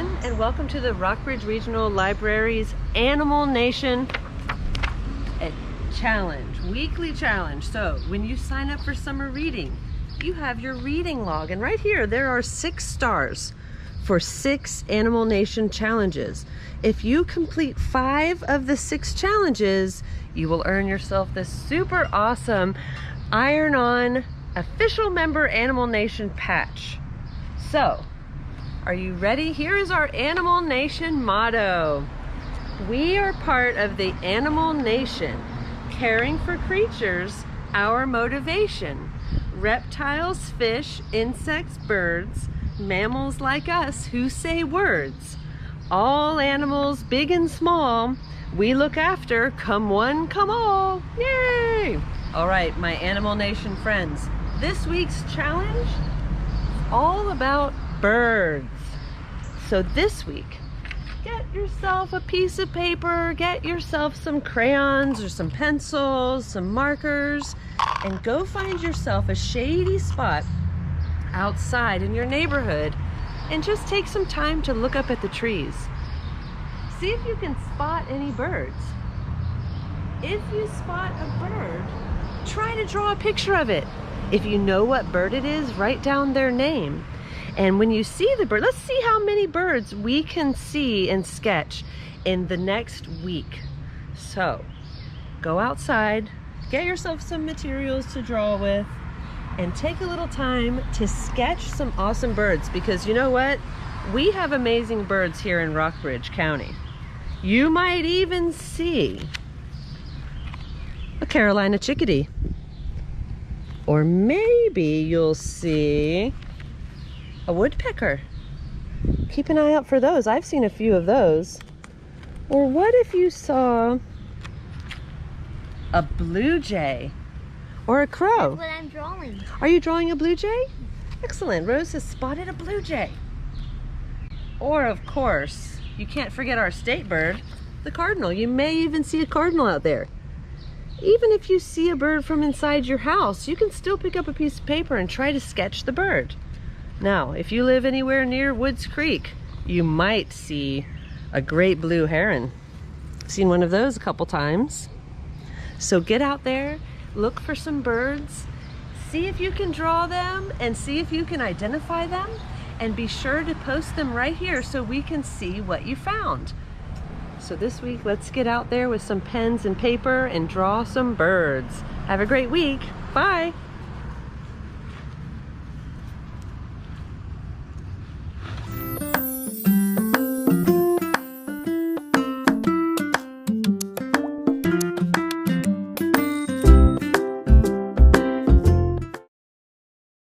everyone, and welcome to the Rockbridge Regional Library's Animal Nation challenge, weekly challenge. So when you sign up for summer reading, you have your reading log, and right here there are 6 stars for 6 Animal Nation challenges. If you complete 5 of the 6 challenges, you will earn yourself this super awesome Iron-On official member Animal Nation patch. So are you ready? Here is our Animal Nation motto. We are part of the Animal Nation, caring for creatures, our motivation. Reptiles, fish, insects, birds, mammals like us who say words. All animals, big and small, we look after, come one, come all. Yay! All right, my Animal Nation friends, this week's challenge is all about birds. So this week, get yourself a piece of paper, get yourself some crayons or some pencils, some markers, and go find yourself a shady spot outside in your neighborhood and just take some time to look up at the trees. See if you can spot any birds. If you spot a bird, try to draw a picture of it. If you know what bird it is, write down their name. And when you see the bird, let's see how many birds we can see and sketch in the next week. So go outside, get yourself some materials to draw with, and take a little time to sketch some awesome birds, because you know what? We have amazing birds here in Rockbridge County. You might even see a Carolina chickadee. Or maybe you'll see a woodpecker. Keep an eye out for those. I've seen a few of those. Or what if you saw a blue jay or a crow? That's what I'm drawing. Are you drawing a blue jay? Excellent. Rose has spotted a blue jay. Or of course, you can't forget our state bird, the cardinal. You may even see a cardinal out there. Even if you see a bird from inside your house, you can still pick up a piece of paper and try to sketch the bird. Now, if you live anywhere near Woods Creek, you might see a great blue heron. Seen one of those a couple times. So get out there, look for some birds, see if you can draw them and see if you can identify them, and be sure to post them right here so we can see what you found. So this week, let's get out there with some pens and paper and draw some birds. Have a great week. Bye.